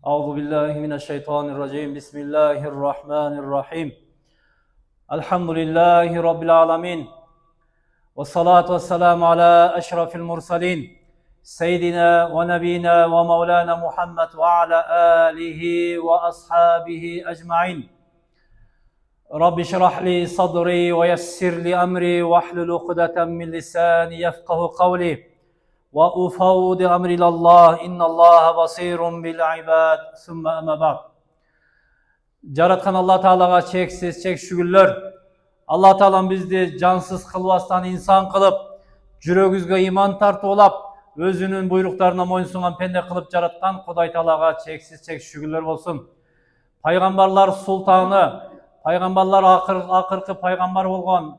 أعوذ بالله من الشيطان الرجيم بسم الله الرحمن الرحيم الحمد لله رب العالمين والصلاة والسلام على أشرف المرسلين سيدنا ونبينا ومولانا محمد وعلى آله وأصحابه أجمعين رب اشرح لي صدري ويسر لي أمري واحلل عقدة من لساني يفقه قولي وأفوض أمري إلى الله إن الله بصير بالعباد ثم أما بعد Жараткан Алла Таалага чексиз чек шүгүрлөр. Алла Таалам бизди жансыз кылбастан инсан кылып, жүрөгүбүзгө иман тартуулап, өзүнүн буйруктарына моюнсунган пенде кылып жараткан Кудай Таалага чексиз чек шүгүрлөр болсун. Пайгамбарлар султаны, пайгамбарлар акыркы пайгамбар болгон,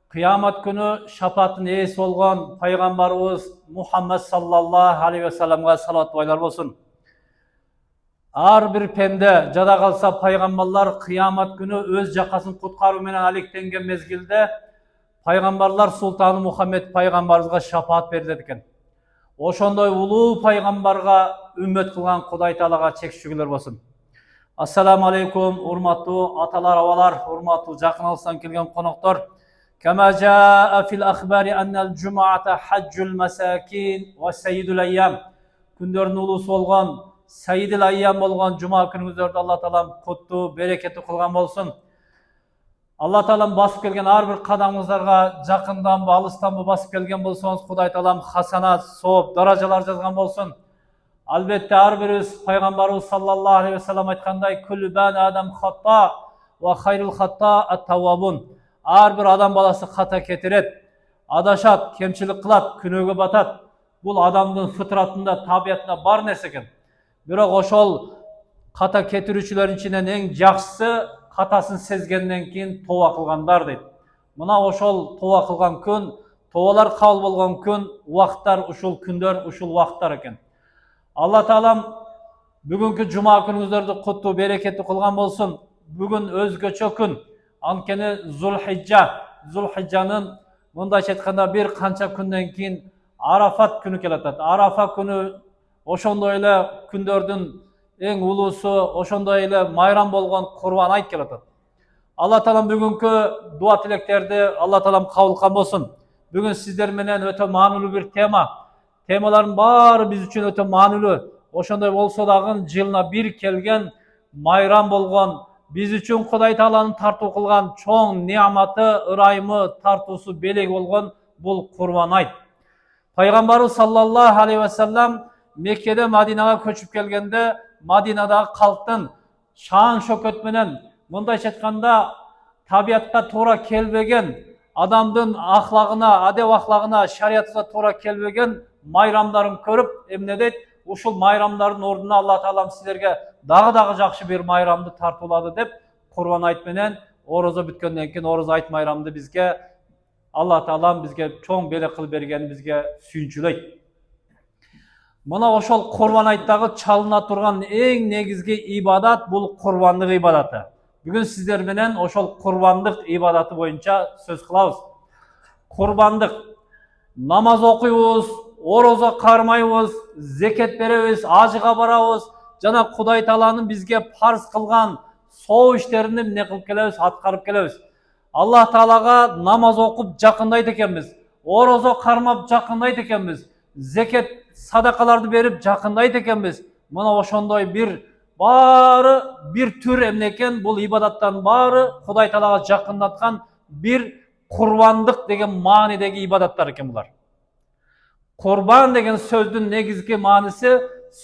кыямат күнү шапаттын ээси болгон пайгамбарыбыз Мухаммад саллаллаху алейхи ва салламга салават байлар болсун. Ар бир пенде жада калса пайгамбарлар кыямат күнү өз жакасын куткаруу менен алектенген мезгилде пайгамбарлар султаны Мухаммед пайгамбарыбызга шапаат берилет экен. Ошондой улуу пайгамбарга үммөт кылган Кудай Таалага чек шүгүрлөр болсун. Ассаламу алейкум, урматтуу аталар, абалар, урматтуу жакын алыстан келген коноктор. كما جاء في الأخبار أن الجمعة حج المساكين وسيد الأيام. Күндөрдүн улуусу болгон, Сайидил Айям болгон жума күнүңүздөрдү Алла Таалам куттуу, берекеттүү кылган болсун. Алла Таалам басып келген ар бир кадамыңыздарга жакынданбы, алыстанбы басып келген болсоңуз, Кудай Таалам хасанат, сооп, даражалар жазган болсун. Албетте ар бирибиз пайгамбарыбыз саллаллаху алейхи ва саллам айткандай, "Күллү бани адам хата ва хайрул хата ат-таввабун." Ар бир адам баласы ката кетирет, адашат, кемчилик кылат, күнөөгө батат. Бул адамдын фытратында, табиятында бар нерсе экен. Бирок ошол ката кетирүүчүлөрдүн ичинен эң жакшысы катасын сезгенден кийин тооба кылгандар дейт. Мына ошол тооба кылган күн, тообалар кабыл болгон күн, убакыттар ушул күндөр, ушул убакыттар экен. Алла Таалам бүгүнкү жума күнүңүздөрдү куттуу, берекеттүү кылган болсун. Бүгүн өзгөчө күн. Анткени Зулхиджанын мындайча айтканда бир канча күндөн кийин Арафат күнү келатат. Арафа күнү ошондой эле күндөрдүн эң улуусу, ошондой эле майрам болгон Курбан айт келатат. Алла Таалам бүгүнкү дуа тилектерди Алла Таалам кабыл кылган болсун. Бүгүн сиздер менен өтө маанилүү бир темалардын баары биз үчүн өтө маанилүү. Ошондой болсо дагы жылына бир келген майрам болгон, биз үчүн Кудай Тааланын тартуу кылган чоң неаматы, ырайымы, тартуусу, белеги болгон бул Курбан айт. Пайгамбарыбыз саллаллаху алейхи ва саллам Меккеде Мадинага көчүп келгенде, Мадинадагы калктын шаан шөкөт менен, мындайча айтканда табиятка туура келбеген, адамдын ахлагына, адеп ахлагына, шариятына туура келбеген майрамдарын көрүп, эмне дейт? Ушул майрамдардын ордуна Алла Таалам силерге дагы жакшы бир майрамды тартуулады деп, Курбан айт менен орозо бүткөндөн кийин орозо айт майрамды бизге Алла Таалам бизге чоң белек кылып бергени бизге сүйүнчүлөйт. Мына ошол Курбан айттагы чалына турган эң негизги ибадат бул курбандык ибадаты. Бүгүн сиздер менен ошол курбандык ибадаты боюнча сөз кылабыз. Курбандык. Намаз окуйбуз, орозо кармайбыз, зекет беребиз, ажыга барабыз, жана Кудай Тааланын бизге парз кылган соо иштерин эмне кылып келебиз, аткарып келебиз. Алла Таалага намаз окуп жакындайт экенбиз, орозо кармап жакындайт экенбиз, зекет, садакаларды берип жакындайт экенбиз. Мына ошондой бир баары бир түр эмне экен? Бул ибадаттардын баары Кудай Таалага жакындаткан бир курбандык деген маанидеги ибадаттар экен булар. Курбан деген сөздүн негизги мааниси,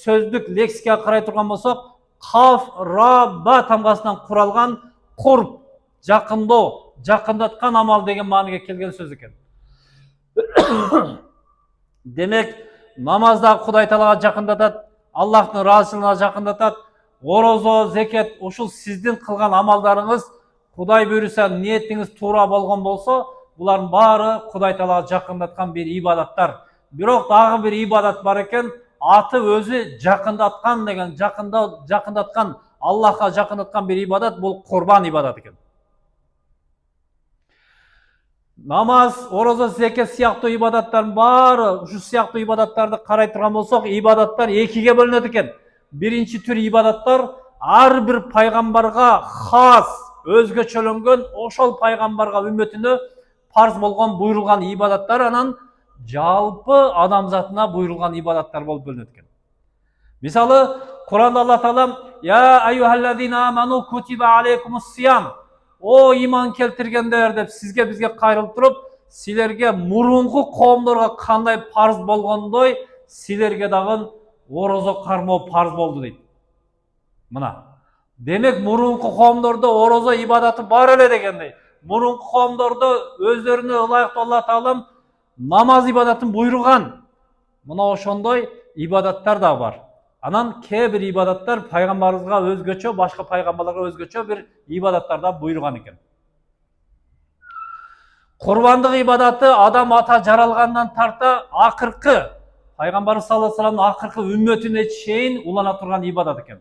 сөздүк лексикага карай турган болсок, каф, ра, ба тамгасынан куралган курб, жакындоо, жакындаткан амал деген мааниге келген сөз экен. Демек, намазда Кудай Таалага жакындатат, Аллахтын ыраазычылыгына жакындатат, орозо, зекет, ушул сиздин кылган амалдарыңыз, Кудай буйруса ниетиңиз туура болгон болсо, булардын баары Кудай Таалага жакындаткан бир ибадаттар. Бирок дагы бир ибадат бар экен, аты өзү жакындаткан деген, жакындаткан, Аллахка жакындаткан бир ибадат, бул Курбан ибадат экен. Намаз, орозо, зекет сыяктуу ибадаттардын баары, ушу сыяктуу ибадаттарды карай турган болсок, ибадаттар экиге бөлүнөт экен. birinchi tür ibadetler ар bir пайғамбарға хас, өзгөчөлөнгөн, ошол пайғамбарға үмметине парз болгон, буйрулган ибадаттар анан жалпы адамзатына буйрулган ибадаттар болуп бөлүнөт экен. Мисалы, Куранда Алла Таала «Я айюхаллазина аману кутиба алейкумус сиям». О иман келтиргендер деп сизге бизге кайрылып туруп, силерге мурунку коомдорго кандай парз болгондой, силерге дагы орозо кармоо парз болду дейт. Мына. Демек мурунку коомдордо орозо ибадаты бар эле дегендей. Мурунку коомдордо өздөрүнө ылайыктуу Алла Таалам намаз ибадатын буйруган. Мына ошондой ибадаттар да бар. Анан кээ бир ибадаттар пайгамбарыбызга өзгөчө, башка пайгамбарларга өзгөчө бир ибадаттарда буйруган экен. Курбандык ибадаты адам ата жаралгандан тарта акыркы пайгамбарыбыз саллаллаху алейхи вассаламдын акыркы үммөтүнө чейин улана турган ибадат экен.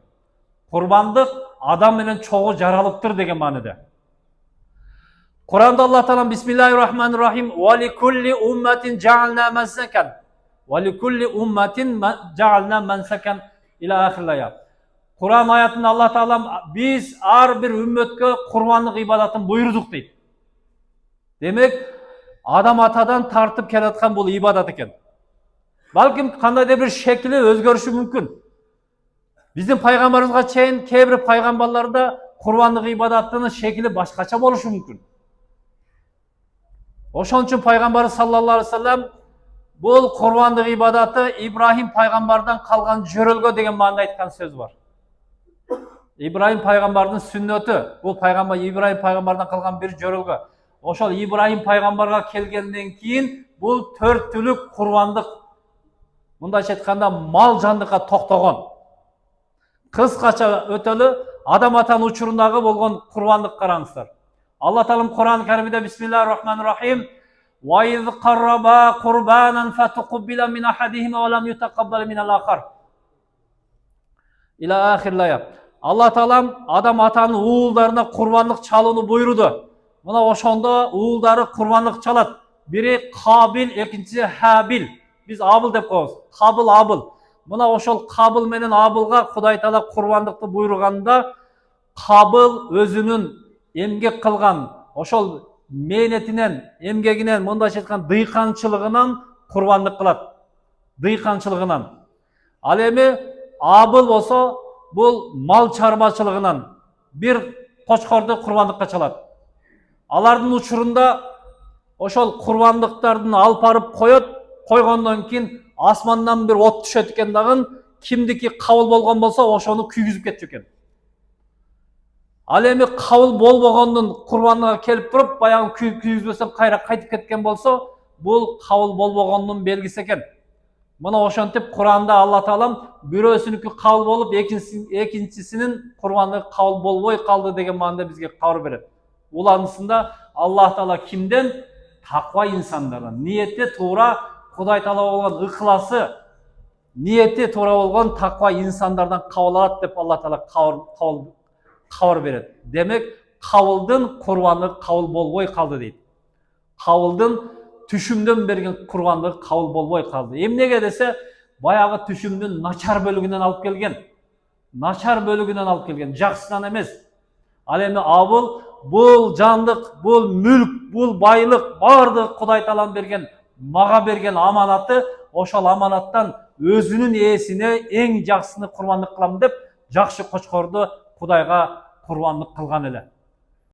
Курбандык адам менен чогуу жаралыптыр деген мааниде. Куранда Алла Таала Бисмиллахир-рахманир-рахим «Ва ликулли умматин жаална мансакан». «Ва ликулли умматин жаална мансакан» ila ahirlaya. Kur'an ayetinde Allah Teala biz ар bir ümmetke kurbanlık ibadatın buyurduk deydi. Demek adam atadan tartıp kelatkan bu ibadat eken. Balkim kandayda bir şekli özgörüşü mümkün. Bizim paygambarımızga çeyin kebir paygambarlarda kurbanlık ibadatının şekli başkaça boluşu mümkün. Oşon üçün paygambarı sallallahu aleyhi ve sellem бұл құрбандық ибадаты Ибрахим пайғамбардан қалған жөрөлгө деген мағынада айтқан сөз бар. Ибрахим пайғамбардың сүннөтү, бұл Ибрахим пайғамбардан қалған бір жөрөлгө. Ошол Ибрахим пайғамбарға келгенден кейін бұл 4 түлік құрбандық, мындайча айтканда мал жандыққа тоқтогон. Кыскача өтөлү адам атанын учурундағы болгон құрбандық караңыздар. Алла Таалам Кур'ан-ы Каримде Бисмиллахир-рахманир-рахим وَإِذْ قَرَّبَا قُرْبَانًا فَتُقُبِّلَ مِنْ أَحَدِهِمَا وَلَمْ يُتَقَبَّلْ مِنَ الْآخَرِ ila ahirlaya. Allah Taala adam atanın uğullarına kurbanlık çalууну buyurdu. Mına oşonda uğulları kurbanlık çalat. Biri Kabil, ikincisi Habil. Biz Abıl dep koyabız. Kabıl, Abıl. Mına oşol Kabıl menen Abılga Kuday Taala kurbanlıkты buyurganda Kabıl özünün emgek kılgan oşol mehnetinen, emgeginen, mындайча айтканда дыйканчылыгынан курбандык кылат. Дыйканчылыгынан. Ал эми Абыл болсо, бул мал чарбачылыгынан бир кочкорду курбандыкка чалат. Алардын учурунда ошол курбандыктардын алып барып коет, койгондон кийин асмандан бир от түшөт экен дагы, кимдики кабыл болгон болсо ошону күйгүзүп кетчү экен. Ал эми кабыл болбогондун курбандыгына келип туруп, баягы күйгүзбөсөм кайра кайтып кеткен болсо, бул кабыл болбогондун белгиси экен. Мына ошентип Кур'анда Алла Таалам бирөөсүнүкү кабыл болуп, экинчисинин курбандыгы кабыл болбой калды деген маанада бизге кабар берет. Уланысында Алла Таала кимден? Таква инсандардан. Ниети туура Кудай Таала болгон ыхласы, ниети туура болгон таква инсандардан кабыл алат деп Алла Таала кабар берет. Демек, кабылдын курбандыгы кабыл болбой калды дейт. Кабылдын түшүмдөн берген курбандыгы кабыл болбой калды. Эмнеге десе, баягы түшүмдүн начар бөлүгүнөн алып келген. Начар бөлүгүнөн алып келген, жакшысынан эмес. Ал эми Абыл бул жандык, бул мүлк, бул байлык бардыгы Кудай Таалам берген, мага берген аманаты, ошол аманаттан өзүнүн ээсине эң жакшысын курбандык кылам деп, жакшы кочкорду Кудайга курбандык кылган эле.